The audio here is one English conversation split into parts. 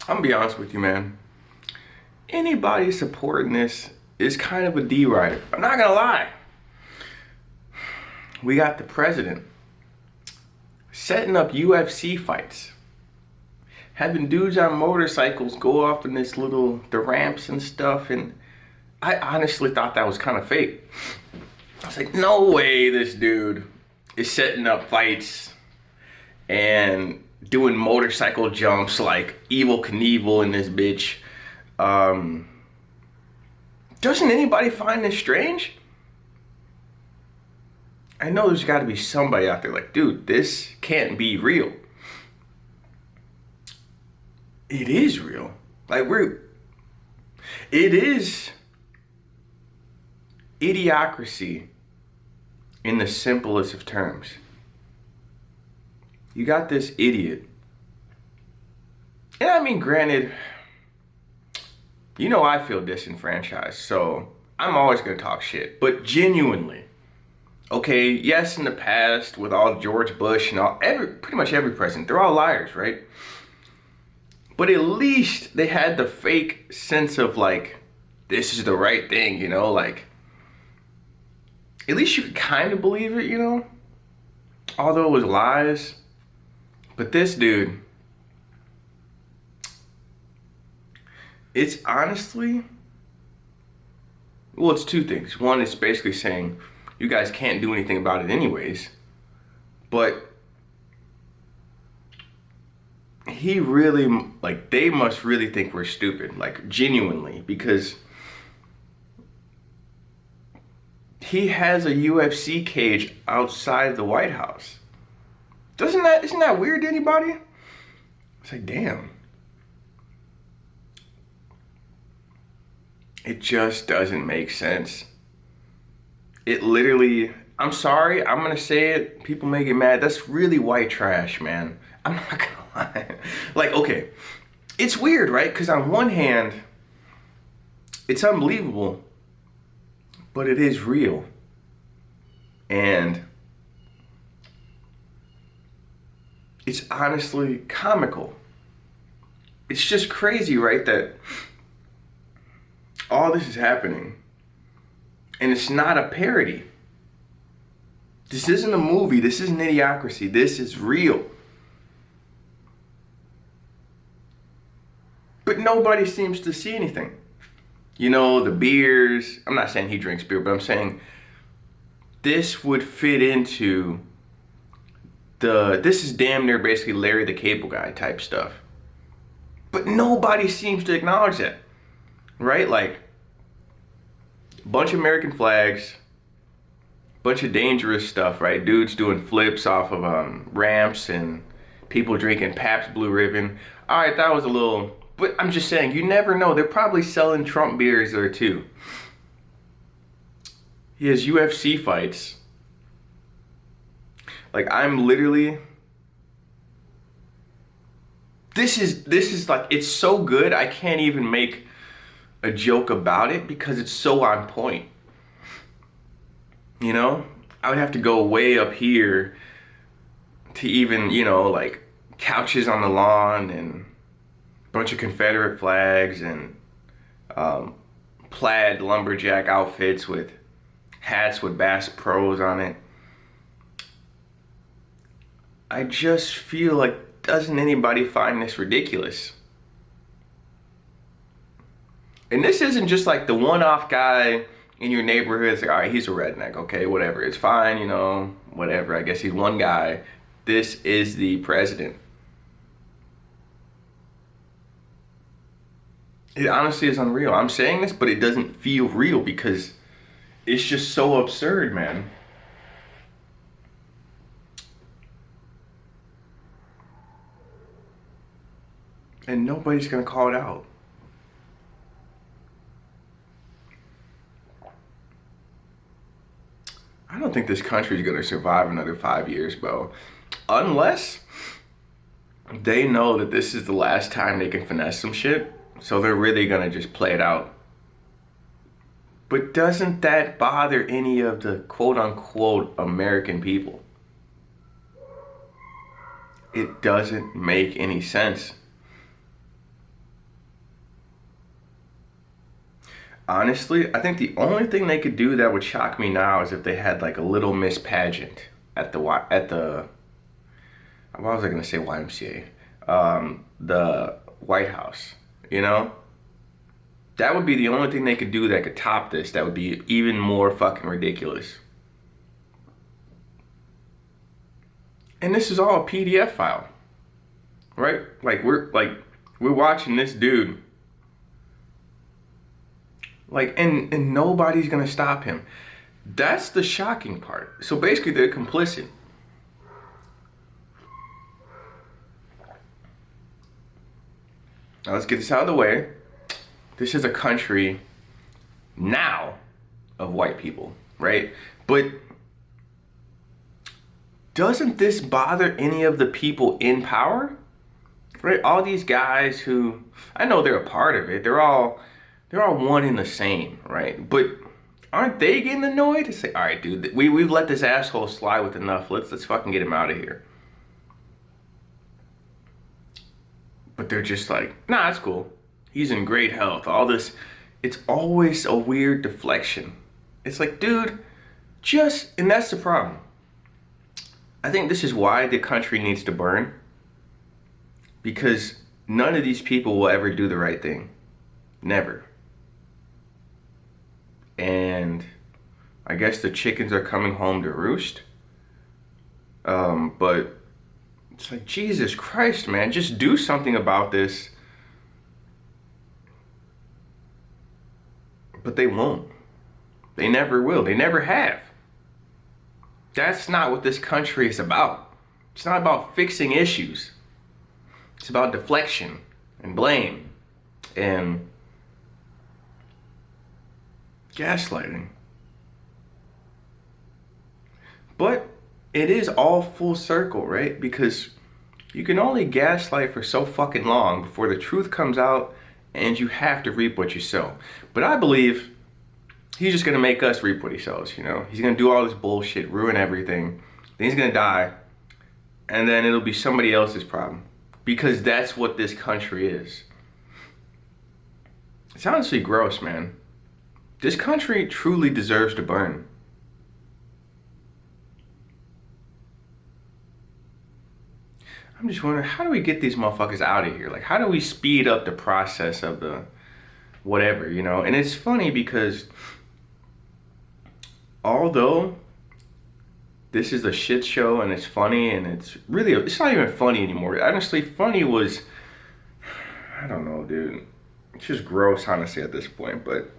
I'm gonna be honest with you, man. Anybody supporting this is kind of a D-rider. I'm not gonna lie. We got the president setting up UFC fights, having dudes on motorcycles go off in the ramps and stuff, and I honestly thought that was kind of fake. I was like, no way this dude is setting up fights and doing motorcycle jumps like Evil Knievel in this bitch. Doesn't anybody find this strange? I know there's got to be somebody out there like, dude, this can't be real. It is real. It is idiocracy in the simplest of terms. You got this idiot. And I mean, granted, I feel disenfranchised, so I'm always gonna talk shit. But genuinely, okay, yes, in the past with all George Bush and pretty much every president, they're all liars, right? But at least they had the fake sense of like, this is the right thing, like, at least you could kind of believe it, although it was lies. But this dude, it's honestly, well, it's two things. One, it's basically saying, you guys can't do anything about it anyways. But he really, they must really think we're stupid, genuinely, because he has a UFC cage outside the White House. Isn't that weird to anybody? It's like, damn. It just doesn't make sense. It literally, I'm sorry, I'm gonna say it, people may get mad, that's really white trash, man. I'm not gonna lie. Okay, it's weird, right? Because on one hand, it's unbelievable, but it is real. And it's honestly comical. It's just crazy, right, that all this is happening. And it's not a parody. This isn't a movie. This isn't idiocracy. This is real. But nobody seems to see anything. The beers. I'm not saying he drinks beer, but I'm saying this would fit into this is damn near basically Larry the Cable Guy type stuff. But nobody seems to acknowledge that. Right? Bunch of American flags, bunch of dangerous stuff, right? Dudes doing flips off of ramps and people drinking Pabst Blue Ribbon. All right, that was a little, but I'm just saying, you never know. They're probably selling Trump beers there too. He has UFC fights. I'm literally, this is it's so good, I can't even make a joke about it because it's so on point. I would have to go way up here to even, couches on the lawn and a bunch of Confederate flags and plaid lumberjack outfits with hats with Bass Pros on it. I just feel like, doesn't anybody find this ridiculous? And this isn't just the one-off guy in your neighborhood. It's all right, he's a redneck, okay, whatever. It's fine, whatever. I guess he's one guy. This is the president. It honestly is unreal. I'm saying this, but it doesn't feel real because it's just so absurd, man. And nobody's gonna call it out. I don't think this country is gonna survive another 5 years, bro. Unless they know that this is the last time they can finesse some shit. So they're really gonna just play it out. But doesn't that bother any of the quote unquote American people? It doesn't make any sense. Honestly, I think the only thing they could do that would shock me now is if they had like a Little Miss pageant at the what was I gonna say YMCA, the White House. You know, that would be the only thing they could do that could top this. That would be even more fucking ridiculous. And this is all a PDF file, right? We're watching this dude. And nobody's gonna stop him. That's the shocking part. So basically, they're complicit. Now let's get this out of the way. This is a country now of white people, right? But doesn't this bother any of the people in power? Right? All these guys who, I know they're a part of it. They're all one and the same, right? But aren't they getting annoyed to say, all right, dude, we've let this asshole slide with enough. Let's fucking get him out of here. But they're just like, nah, it's cool. He's in great health. All this, it's always a weird deflection. It's like, dude, and that's the problem. I think this is why the country needs to burn. Because none of these people will ever do the right thing. Never. And I guess the chickens are coming home to roost. But it's like, Jesus Christ, man, just do something about this. But they won't. They never will. They never have. That's not what this country is about. It's not about fixing issues. It's about deflection and blame and gaslighting. But it is all full circle, right? Because you can only gaslight for so fucking long before the truth comes out and you have to reap what you sow. But I believe he's just gonna make us reap what he sows, you know? He's gonna do all this bullshit, ruin everything. Then he's gonna die, and then it'll be somebody else's problem. Because that's what this country is. It's honestly gross, man. This country truly deserves to burn. I'm just wondering, how do we get these motherfuckers out of here? Like, how do we speed up the process of the whatever, you know? And it's funny because although this is a shit show and it's funny and it's not even funny anymore. Honestly, funny was, I don't know, dude. It's just gross, honestly, at this point. But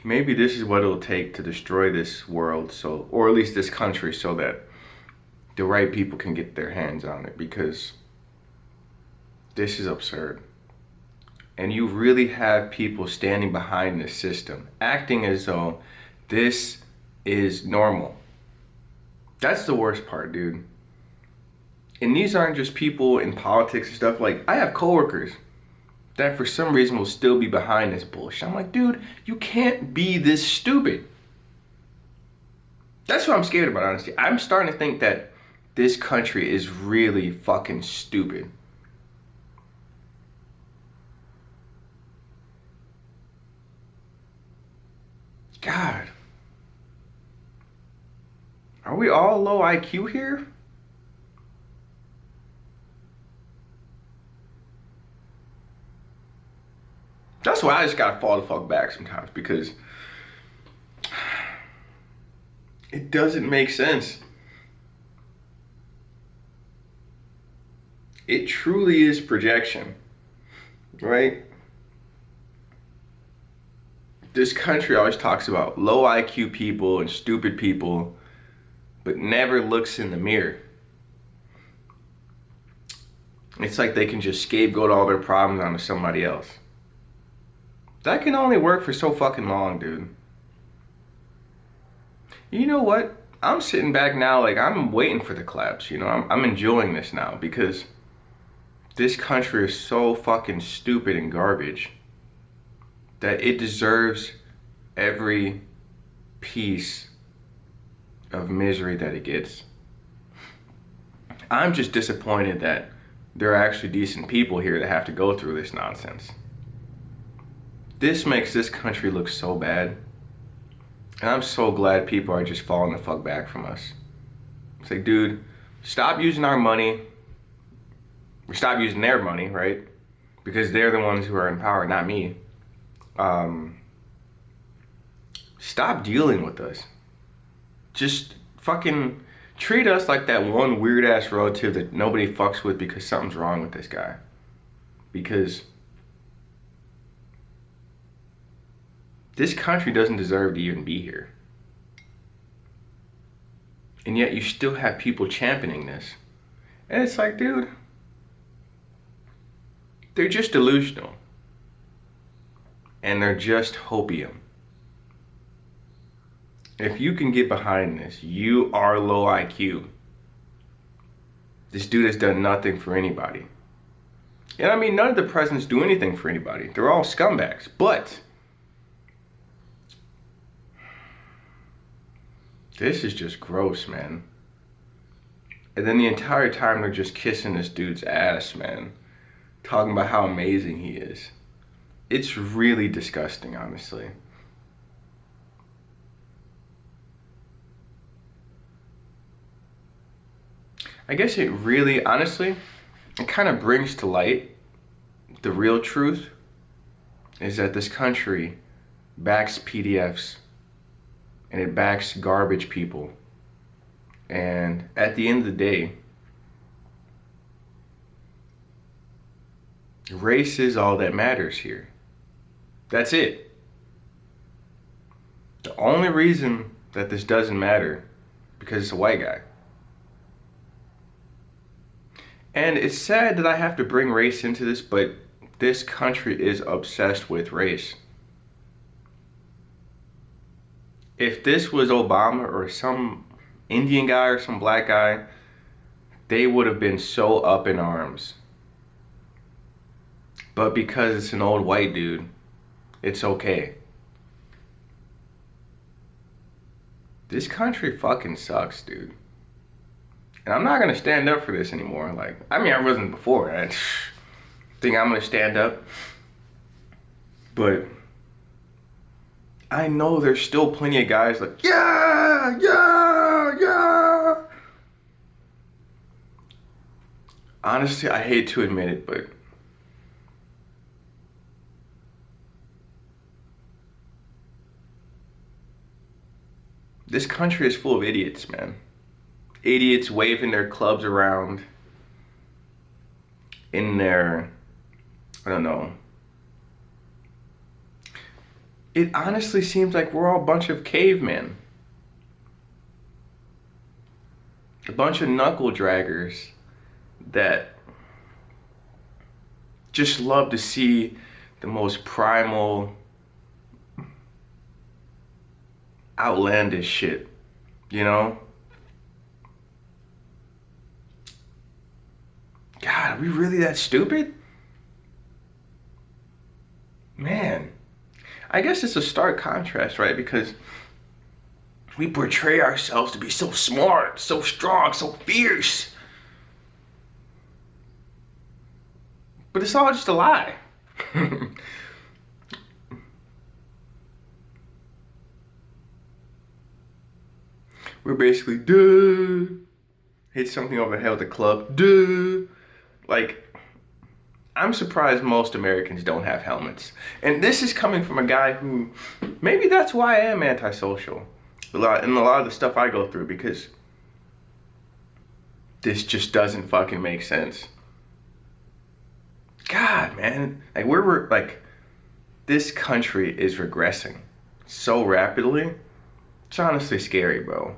maybe this is what it'll take to destroy this world, or at least this country, so that the right people can get their hands on it, because this is absurd. And you really have people standing behind this system, acting as though this is normal. That's the worst part, dude. And these aren't just people in politics and stuff. Like, I have coworkers that for some reason will still be behind this bullshit. I'm like, dude, you can't be this stupid. That's what I'm scared about, honestly. I'm starting to think that this country is really fucking stupid. God. Are we all low IQ here? That's why I just gotta fall the fuck back sometimes, because it doesn't make sense. It truly is projection, right? This country always talks about low IQ people and stupid people, but never looks in the mirror. It's like they can just scapegoat all their problems onto somebody else. That can only work for so fucking long, dude. You know what? I'm sitting back now, like, I'm waiting for the collapse, you know? I'm enjoying this now, because this country is so fucking stupid and garbage that it deserves every piece of misery that it gets. I'm just disappointed that there are actually decent people here that have to go through this nonsense. This makes this country look so bad. And I'm so glad people are just falling the fuck back from us. It's like, dude, stop using our money. Or stop using their money, right? Because they're the ones who are in power, not me. Stop dealing with us. Just fucking treat us like that one weird ass relative that nobody fucks with because something's wrong with this guy. Because this country doesn't deserve to even be here. And yet you still have people championing this. And it's like, dude, they're just delusional. And they're just hopium. If you can get behind this, you are low IQ. This dude has done nothing for anybody. And I mean, none of the presidents do anything for anybody. They're all scumbags. But this is just gross, man. And then the entire time they're just kissing this dude's ass, man. Talking about how amazing he is. It's really disgusting, honestly. I guess it really, honestly, it kind of brings to light the real truth is that this country backs PDFs and it backs garbage people. And at the end of the day, race is all that matters here. That's it. The only reason that this doesn't matter because it's a white guy. And it's sad that I have to bring race into this, but this country is obsessed with race. If this was Obama or some Indian guy or some black guy, they would have been so up in arms. But because it's an old white dude, it's okay. This country fucking sucks, dude. And I'm not gonna stand up for this anymore. Like, I mean, I wasn't before. I think I'm gonna stand up. But I know there's still plenty of guys like, yeah, yeah, yeah. Honestly, I hate to admit it, but this country is full of idiots, man. Idiots waving their clubs around in their, I don't know. It honestly seems like we're all a bunch of cavemen. A bunch of knuckle draggers that just love to see the most primal, outlandish shit, you know? God, are we really that stupid? Man, I guess it's a stark contrast, right? Because we portray ourselves to be so smart, so strong, so fierce. But it's all just a lie. We're basically, duh, hit something over the head with a club, duh. Like, I'm surprised most Americans don't have helmets. And this is coming from a guy who, maybe that's why I am antisocial. And a lot of the stuff I go through, because this just doesn't fucking make sense. God, man, like we're like, this country is regressing so rapidly. It's honestly scary, bro.